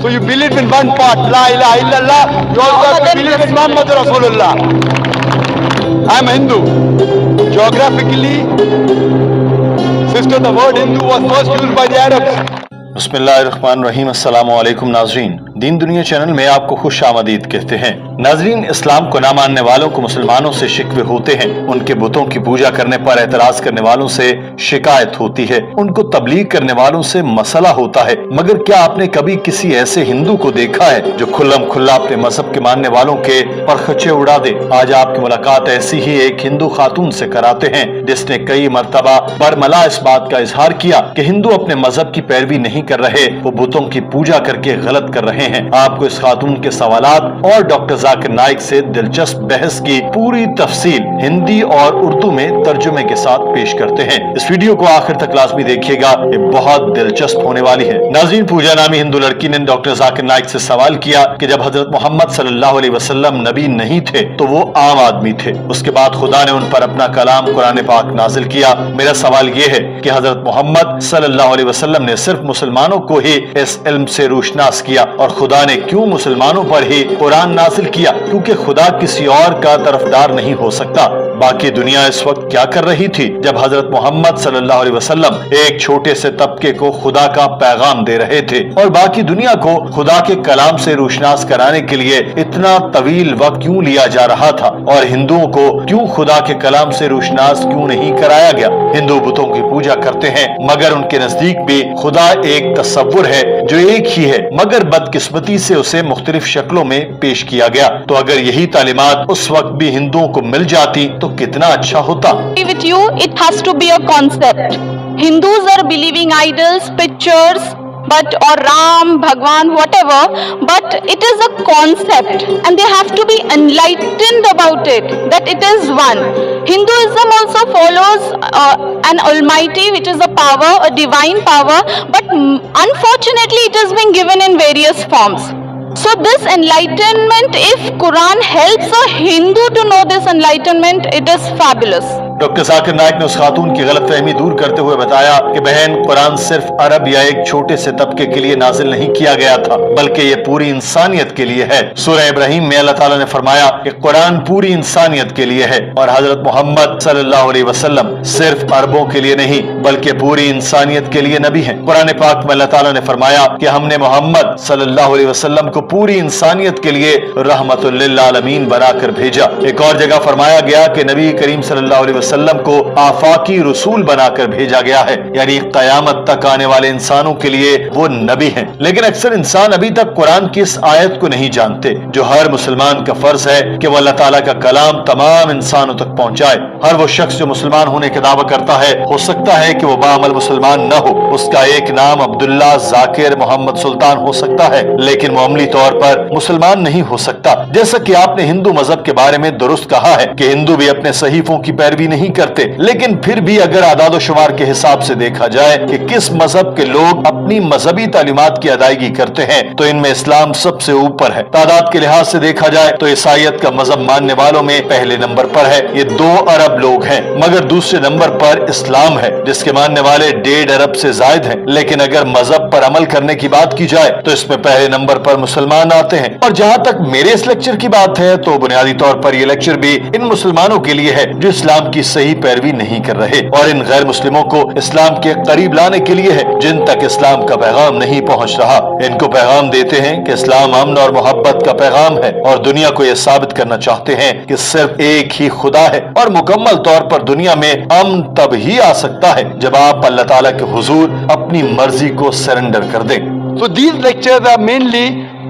So you believe in one part, La ilaha illallah. You also have to believe in Muhammad Rasulullah. I am Hindu. Geographically, sister, the word Hindu was first used by the Arabs. बिस्मिल्लाहिर्रहमानिर्रहीम। अस्सलामु अलैकुम नाज़रीन, दीन दुनिया channel में आपको खुश आमदीद कहते हैं। नाज़रीन, इस्लाम को ना मानने वालों को मुसलमानों से शिकवे होते हैं, उनके बुतों की पूजा करने पर एतराज करने वालों से शिकायत होती है, उनको तबलीग करने वालों से मसला होता है। मगर क्या आपने कभी किसी ऐसे हिंदू को देखा है जो खुल्लम खुल्ला अपने मजहब के मानने वालों के परखचे उड़ा दे? आज आपकी मुलाकात ऐसी ही एक हिंदू खातून से कराते हैं जिसने कई मर्तबा बरमला इस बात का इजहार किया कि हिंदू अपने मजहब की पैरवी नहीं कर रहे, वो बुतों की पूजा करके गलत कर रहे हैं। आपको इस खातून के सवालात और डॉक्टर जाकिर नाइक से दिलचस्प बहस की पूरी तफसील हिंदी और उर्दू में तर्जुमे के साथ पेश करते हैं। इस वीडियो को आखिर तक लाजमी देखिएगा, ये बहुत दिलचस्प होने वाली है। नाज़रीन, पूजा नामी हिंदू लड़की ने डॉक्टर जाकिर नाइक से सवाल किया कि जब हजरत मोहम्मद सल्लल्लाहु अलैहि वसल्लम नबी नहीं थे तो वो आम आदमी थे, उसके बाद खुदा ने उन पर अपना कलाम कुरान पाक नाजिल किया। मेरा सवाल ये है कि हजरत मोहम्मद सल्लल्लाहु अलैहि वसल्लम ने सिर्फ मुसलमानों को ही इस इल्म से रोशनास किया और खुदा ने क्यों मुसलमानों पर ही कुरान नाजिल किया? क्योंकि खुदा किसी और का तरफदार नहीं हो सकता। बाकी दुनिया इस वक्त क्या कर रही थी जब हजरत मोहम्मद सल्लल्लाहु अलैहि वसल्लम एक छोटे से तबके को खुदा का पैगाम दे रहे थे, और बाकी दुनिया को खुदा के कलाम से रोशनास कराने के लिए इतना तवील वक्त क्यों लिया जा रहा था? और हिंदुओं को क्यों खुदा के कलाम से रोशनास क्यों नहीं कराया गया? हिंदू बुतों की पूजा करते हैं, मगर उनके नजदीक भी खुदा एक तसव्वुर है जो एक ही है, मगर बदकिस्मती से उसे मुख्तलिफ शक्लों में पेश किया गया। तो अगर यही तालीमात उस वक्त भी हिंदुओं को मिल जाती तो कितना अच्छा होता। With you, it has to be a concept. Hindus are believing idols, pictures, or Ram, Bhagwan, whatever, but it is a concept and they have to be enlightened about it, that it is one. Hinduism also follows an almighty, which is a power, a divine power, but unfortunately it has been given in various forms. So this enlightenment, if Quran helps a Hindu to know this enlightenment, it is fabulous. Doctor Zakir Naik ने उस खातून की गलत फहमी दूर करते हुए बताया कि बहन, कुरान सिर्फ अरब या एक छोटे से तबके के लिए नाजिल नहीं किया गया था, बल्कि ये पूरी इंसानियत के लिए है। सूरह इब्राहिम में अल्लाह ताला ने फरमाया कि कुरान पूरी इंसानियत के लिए है, और हजरत मोहम्मद सल्लल्लाहु अलैहि वसल्लम सिर्फ अरबों के लिए नहीं बल्कि पूरी इंसानियत के लिए नबी हैं। कुरान पाक में अल्लाह ताला ने फरमाया कि हमने मोहम्मद सल्लल्लाहु अलैहि वसल्लम को पूरी इंसानियत के लिए रहमतुल लिल आलमीन बनाकर भेजा। एक और जगह फरमाया गया कि नबी करीम सल्लल्लाहु अलैहि वसल्लम को आफाकी रसूल बनाकर भेजा गया है, यानी क़यामत तक आने वाले इंसानों के लिए वो नबी हैं। लेकिन अक्सर इंसान अभी तक कुरान की इस आयत को नहीं जानते जो हर मुसलमान का फर्ज है कि वो अल्लाह ताला का कलाम तमाम इंसानों तक पहुंचाए। हर वो शख्स जो मुसलमान होने का दावा करता है, हो सकता है कि वो बाअमल मुसलमान न हो, उसका एक नाम अब्दुल्ला, जाकिर, मोहम्मद सुल्तान हो सकता है, लेकिन वो अमली तौर पर मुसलमान नहीं हो सकता। जैसा कि आपने हिंदू मजहब के बारे में दुरुस्त कहा है कि हिंदू भी अपने सहीफों की पैरवी नहीं करते, लेकिन फिर भी अगर आदाद शुमार के हिसाब से देखा जाए कि किस मजहब के लोग अपनी मजहबी तालीमात की अदायगी करते हैं, तो इनमें इस्लाम सबसे ऊपर है। तादाद के लिहाज से देखा जाए तो ईसाईयत का मजहब मानने वालों में पहले नंबर पर है, ये 2 अरब लोग हैं, मगर दूसरे नंबर पर इस्लाम है जिसके मानने वाले 1.5 अरब से जायद हैं। लेकिन अगर मजहब पर अमल करने की बात की जाए तो इसमें पहले नंबर पर मुसलमान आते हैं। और जहां तक मेरे इस लेक्चर की बात है तो बुनियादी तौर पर यह लेक्चर भी इन मुसलमानों के लिए है जो इस्लाम की सही पैरवी नहीं कर रहे, और इन गैर मुस्लिमों को इस्लाम के करीब लाने के लिए है जिन तक इस्लाम का पैगाम नहीं पहुंच रहा। इनको पैगाम देते हैं कि इस्लाम अमन और मोहब्बत का पैगाम है, और दुनिया को यह साबित करना चाहते हैं कि सिर्फ एक ही खुदा है, और मुकम्मल तौर पर दुनिया में अमन तब ही आ सकता है जब आप अल्लाह ताला के हुजूर अपनी मर्जी को सरेंडर कर दें। So these lectures are mainly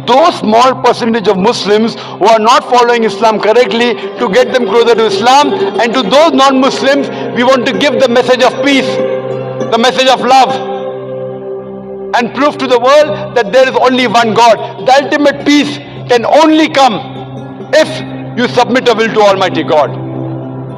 those small percentage of Muslims who are not following Islam correctly to get them closer to Islam, and to those non-Muslims we want to give the message of peace, the message of love, and prove to the world that there is only one God. The ultimate peace can only come if you submit your will to Almighty God.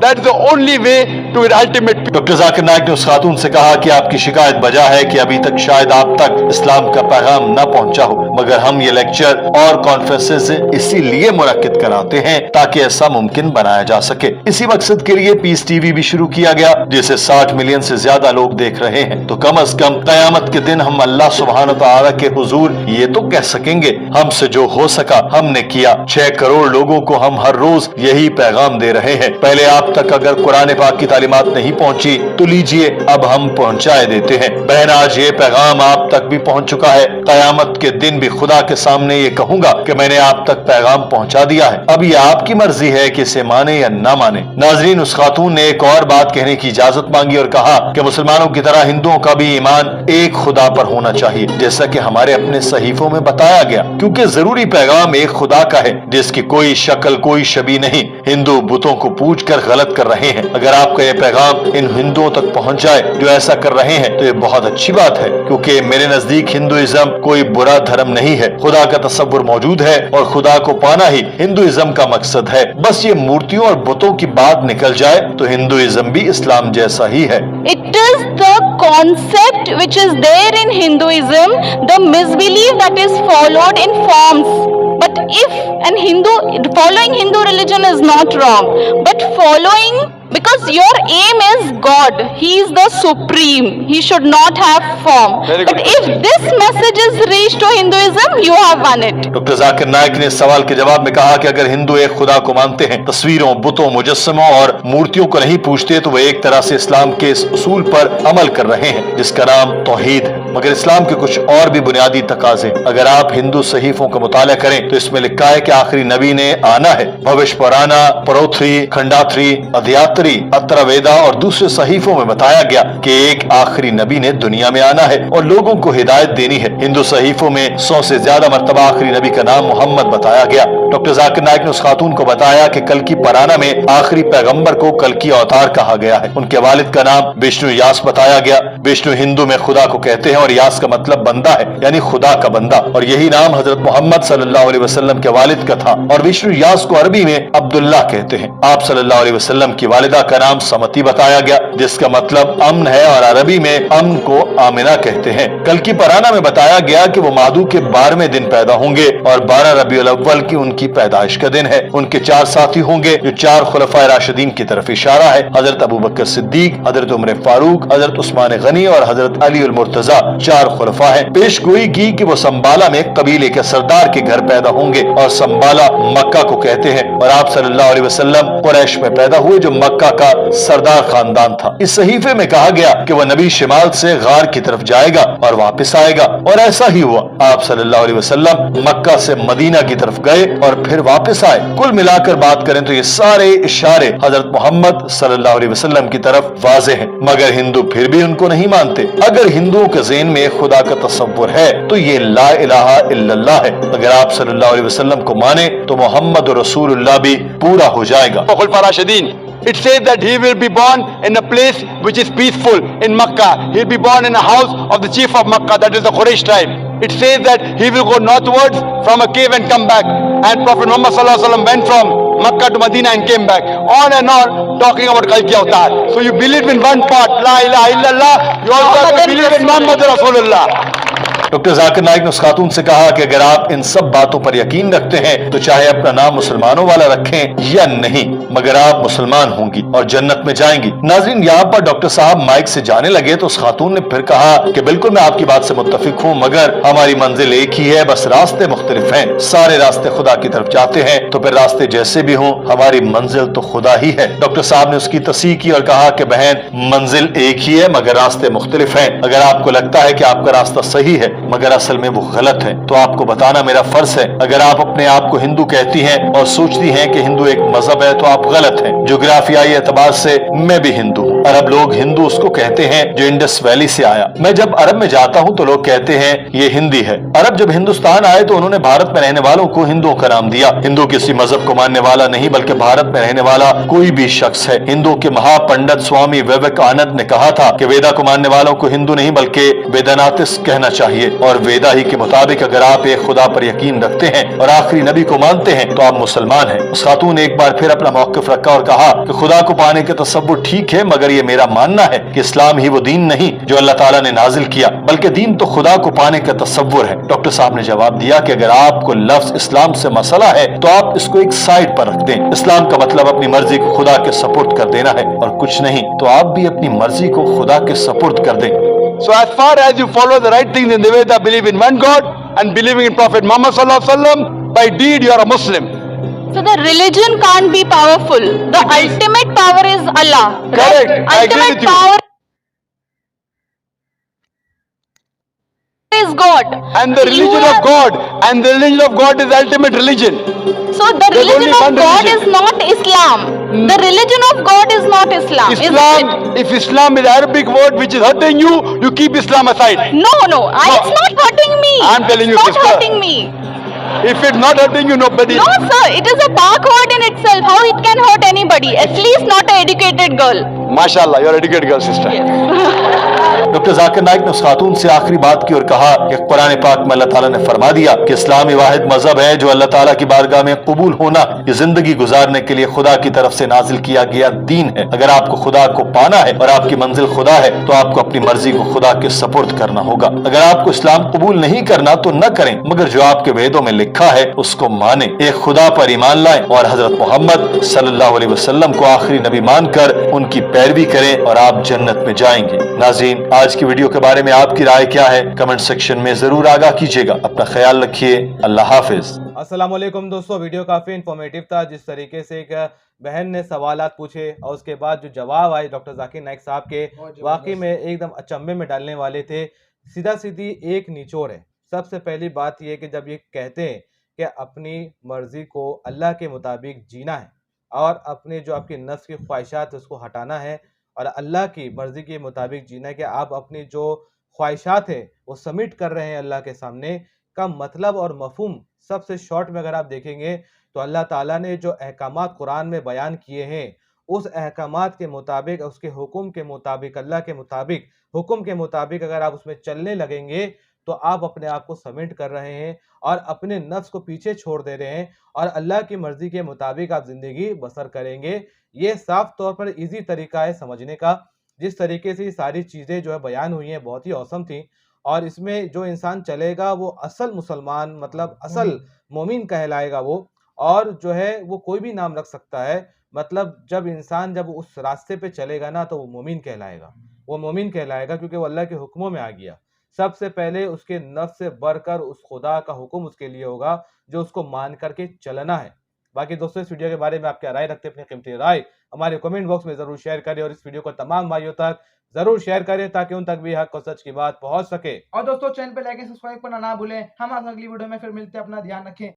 That is the only way to ultimate peace. Doctor Zakir Naik ने उस खातून से कहा कि आपकी शिकायत बजा है कि अभी तक शायद आप तक इस्लाम का पैगाम न पहुंचा हो, मगर हम ये लेक्चर और कॉन्फ्रेंसेस इसीलिए मुनक्किद कराते हैं ताकि ऐसा मुमकिन बनाया जा सके। इसी मकसद के लिए पीस टीवी भी शुरू किया गया, जिसे 60 मिलियन से ज्यादा लोग देख रहे हैं। तो कम अज कम क़यामत के दिन हम अल्लाह सुब्हान व तआला के हुजूर ये तो कह सकेंगे, हमसे जो हो सका हमने किया। 6 करोड़ लोगों को हम हर रोज यही पैगाम दे रहे हैं। पहले आप तक अगर कुरान पाक की तालीमात नहीं पहुंची तो लीजिए, अब हम पहुंचाए देते हैं। बहन, आज ये पैगाम आप तक भी पहुंच चुका है। क़यामत के दिन भी खुदा के सामने ये कहूंगा कि मैंने आप तक पैगाम पहुंचा दिया है। अब ये आपकी मर्जी है कि इसे माने या ना माने। नाजरीन, उस खातून ने एक और बात कहने की इजाजत मांगी और कहा कि मुसलमानों की तरह हिंदुओं का भी ईमान एक खुदा पर होना चाहिए, जैसा कि हमारे अपने सहीफों में बताया गया, क्योंकि जरूरी पैगाम एक खुदा का है जिसकी कोई शक्ल कोई शबी नहीं। हिंदू बुतों को पूज कर गलत कर रहे हैं। अगर आपका ये पैगाम इन हिंदुओं तक पहुंच जाए जो ऐसा कर रहे हैं तो ये बहुत अच्छी बात है, क्योंकि मेरे नजदीक हिंदुइज्म कोई बुरा धर्म नहीं है। खुदा का तसव्वुर मौजूद है और खुदा को पाना ही हिंदुइज्म का मकसद है। बस ये मूर्तियों और बुतों की बात निकल जाए तो हिंदुइज्म भी इस्लाम जैसा ही है। It is the concept which is there in Hinduism, the misbelief that is followed in forms. But if following Hindu religion is not wrong, but following, because your aim is God, He is the supreme, He should not have form. Very But good. if this message is reached to Hinduism, you have won it. Doctor Zakir Naik ने इस सवाल के जवाब में कहा कि अगर हिंदू एक खुदा को मानते हैं, तस्वीरों, बुतों, मुजस्समों और मूर्तियों को नहीं पूजते, तो वे एक तरह से इस्लाम के इस उसूल पर अमल कर रहे हैं जिसका नाम तौहीद है। मगर इस्लाम के कुछ और भी बुनियादी तकाजे, अगर आप हिंदू सहीफों का मुताला करें तो इसमें लिखा है कि आखिरी नबी ने आना है। भविष्य पुराना, परोथ्री, खंडाथ्री, अध्यात्री, अत्रवेदा और दूसरे सहीफों में बताया गया कि एक आखिरी नबी ने दुनिया में आना है और लोगों को हिदायत देनी है। हिंदू सहीफों में 100 से ज्यादा मर्तबा आखिरी नबी का नाम मोहम्मद बताया गया। डॉक्टर जाकिर नाइक ने उस खातून को बताया कि कल्की पराना में आखिरी पैगंबर को कल्की अवतार कहा गया है। उनके वालिद का नाम विष्णु यास बताया गया। विष्णु हिंदू में खुदा को कहते हैं और यास का मतलब बंदा है, यानी खुदा का बंदा, और यही नाम हजरत मोहम्मद सल्लल्लाहु अलैहि वसल्लम के वालिद का था। और विष्णु यास को अरबी में अब्दुल्लाह कहते हैं। आप सल्लल्लाहु अलैहि वसल्लम की वालिदा का नाम समती बताया गया, जिसका मतलब अमन है, और अरबी में अमन को आमिना कहते हैं। कल्की पराना में बताया गया कि वो मादू के 12वें दिन पैदा होंगे और 12 रबीउल अव्वल की उनकी पैदाइश का दिन है। उनके 4 साथी होंगे जो 4 खुलफाए राशिदीन की तरफ इशारा है। हजरत अबू बकर सिद्दीक, हजरत उमर फारूक, हजरत उस्मान गनी और हजरत अली उल मुर्तजा 4 खुलफा हैं। पेश गोई की कि वो संबाला में कबीले के सरदार के घर पैदा होंगे, और संबाला मक्का को कहते हैं, और आप सल्लल्लाहु अलैहि वसल्लम कुरैश में पैदा हुए जो मक्का का सरदार खानदान था। इस सहीफे में कहा गया कि वह नबी शिमाल से गार की तरफ जाएगा और वापस आएगा, और ऐसा ही हुआ। आप सल्लल्लाहु अलैहि वसल्लम मक्का से मदीना की तरफ गए और फिर वापस आए। कुल मिलाकर बात करें तो ये सारे इशारे हजरत मोहम्मद सल्लल्लाहु अलैहि वसल्लम की तरफ वाज़े हैं, मगर हिंदू फिर भी उनको नहीं मानते। अगर हिंदुओं के ज़हन में खुदा का तसव्वुर है तो ये ला इलाहा इल्लल्लाह है। अगर आप सल्लल्लाहु अलैहि वसल्लम को माने तो मोहम्मद रसूलुल्लाह भी पूरा हो जाएगा। Khulfa Rashidin. It says that he will be born in a place which is peaceful in Makkah. He will be born in a house of the chief of Makkah, that is the Quraysh tribe. It says that he will go northwards from a cave and come back. And Prophet Muhammad sallallahu alaihi wasallam went from Makkah to Medina and came back. On and on, talking about Kalki Avatar. So you believe in one part, La ilaha illallah. You also have to believe in Muhammad Rasulullah. Doctor Zakir Naik ने उस खातून से कहा कि अगर आप इन सब बातों पर यकीन रखते हैं तो चाहे अपना नाम मुसलमानों वाला रखें या नहीं, मगर आप मुसलमान होंगी और जन्नत में जाएंगी। नाज़रीन, यहाँ पर डॉक्टर साहब माइक से जाने लगे तो उस खातून ने फिर कहा कि बिल्कुल मैं आपकी बात से मुत्तफिक हूँ, मगर हमारी मंजिल एक ही है, बस रास्ते मुख्तलिफ हैं। सारे रास्ते खुदा की तरफ जाते हैं, तो फिर रास्ते जैसे भी हों हमारी मंजिल तो खुदा ही है। डॉक्टर साहब ने उसकी तस्दीक की और कहा कि बहन, मंजिल एक ही है मगर रास्ते मुख्तलिफ हैं। अगर आपको लगता है कि आपका रास्ता सही है मगर असल में वो गलत है तो आपको बताना मेरा फर्ज है। अगर आप अपने आप को हिंदू कहती हैं और सोचती हैं कि हिंदू एक मजहब है तो आप गलत हैं। जोग्राफियाई एतबार से मैं भी हिंदू हूँ। अरब लोग हिंदू उसको कहते हैं जो इंडस वैली से आया। मैं जब अरब में जाता हूँ तो लोग कहते हैं ये हिंदी है। अरब जब हिंदुस्तान आए तो उन्होंने भारत में रहने वालों को हिंदुओं का नाम दिया। हिंदू किसी मजहब को मानने वाला नहीं बल्कि भारत में रहने वाला कोई भी शख्स है। हिंदुओं के महापंडित स्वामी विवेकानंद ने कहा था कि वेदा को मानने वालों को हिंदू नहीं बल्कि वेदानातिस कहना चाहिए, और वेदा ही के मुताबिक अगर आप एक खुदा पर यकीन रखते हैं और आखिरी नबी को मानते हैं तो आप मुसलमान हैं। उस खातून ने एक बार फिर अपना मौक़िफ़ रखा और कहा कि खुदा को पाने के तसव्वुर ठीक है, मगर ये मेरा मानना है कि इस्लाम ही वो दीन नहीं जो अल्लाह ताला ने नाजिल किया, बल्कि दीन तो खुदा को पाने का तसव्वुर है। डॉक्टर साहब ने जवाब दिया कि अगर आपको लफ्ज इस्लाम से मसला है तो आप इसको एक साइड पर रख दें। इस्लाम का मतलब अपनी मर्जी को खुदा के सपुर्द कर देना है और कुछ नहीं, तो आप भी अपनी मर्जी को खुदा के सपुर्द कर दें। So as far as you follow the right things in the Veda, believe in one God and believing in Prophet Muhammad sallallahu alaihi wasallam, by deed you are a Muslim. So the religion can't be powerful. The ultimate power is Allah. Correct. Right? I agree Ultimate with you. power is God. And the religion You of are- God, and the religion of God is ultimate religion. So the There's religion only of one God religion. is not Islam. The religion of God is not Islam. Isn't Islam, it? if Islam is Arabic word which is hurting you, you keep Islam aside. No, no. It's not hurting me. I'm telling you, It's not sister. hurting me. If it's not hurting you, nobody. No, sir. It is a Pak word in itself. How it can hurt anybody? At least not an educated girl. MashaAllah, you're an educated girl, sister. Doctor Zakir Naik ने उस खातून से आखिरी बात की और कहा कि कुरान पाक में अल्लाह ताला ने फरमा दिया कि इस्लाम ही वाहिद मजहब है जो अल्लाह ताला की बारगाह में कबूल होना, ये जिंदगी गुजारने के लिए खुदा की तरफ से नाजिल किया गया दीन है। अगर आपको खुदा को पाना है और आपकी मंजिल खुदा है तो आपको अपनी मर्जी को खुदा के सपुर्द करना होगा। अगर आपको इस्लाम कबूल नहीं करना तो न करें, मगर जो आपके वेदों में लिखा है उसको माने, एक खुदा पर ईमान लाएं और हजरत मोहम्मद सल्लल्लाहु अलैहि वसल्लम को आखिरी नबी मानकर उनकी पैरवी करें और आप जन्नत में जाएंगे। नाज़रीन, आज की वीडियो के बारे में आपकी राय क्या है? कमेंट सेक्शन में जरूर आगाह कीजिएगा। अपना ख्याल रखिए। अल्लाह हाफिज। अस्सलाम वालेकुम दोस्तों, वीडियो काफ़ी इन्फॉर्मेटिव था। जिस तरीके से एक बहन ने सवालात पूछे और उसके बाद जो जवाब आए डॉक्टर जाकिर नाइक साहब के, वाकई में एकदम अचंभे में डालने वाले थे। सीधा सीधी एक निचोड़ है। सबसे पहली बात यह कि जब ये कहते हैं कि अपनी मर्ज़ी को अल्लाह के मुताबिक जीना है और अपने जो आपकी नफ्स की ख्वाहिशात है उसको हटाना है और अल्लाह की मर्ज़ी के मुताबिक जीना है, कि आप अपनी जो ख्वाहिशात है वो सबमिट कर रहे हैं अल्लाह के सामने, का मतलब और मफहूम सबसे शॉर्ट में अगर आप देखेंगे तो अल्लाह ताला ने जो अहकामात कुरान में बयान किए हैं उस अहकामात के मुताबिक, उसके हुक्म के मुताबिक, अल्लाह के मुताबिक, हुक्म के मुताबिक अगर आप उसमें चलने लगेंगे तो आप अपने आप को सबमिट कर रहे हैं और अपने नफ्स को पीछे छोड़ दे रहे हैं और अल्लाह की मर्ज़ी के मुताबिक आप ज़िंदगी बसर करेंगे। ये साफ तौर पर इजी तरीका है समझने का। जिस तरीके से ये सारी चीज़ें जो है बयान हुई हैं बहुत ही औसम थी और इसमें जो इंसान चलेगा वो असल मुसलमान, मतलब असल मोमिन कहलाएगा वो, और जो है वो कोई भी नाम रख सकता है। मतलब जब इंसान जब उस रास्ते पे चलेगा ना तो वो मोमिन कहलाएगा, वो मोमिन कहलाएगा क्योंकि वो अल्लाह के हुक्मों में आ गया। सबसे पहले उसके नफ्स से बढ़कर उस खुदा का हुक्म उसके लिए होगा जो उसको मान करके चलना है। बाकी दोस्तों, इस वीडियो के बारे में आप क्या राय रखते हैं? अपनी कीमती राय हमारे कमेंट बॉक्स में ज़रूर शेयर करें और इस वीडियो को तमाम भाइयों तक ज़रूर शेयर करें ताकि उन तक भी हक और सच की बात पहुंच सके। और दोस्तों, चैनल पे लाइक एंड सब्सक्राइब करना ना भूलें। हम अगली वीडियो में फिर मिलते हैं। अपना ध्यान रखें।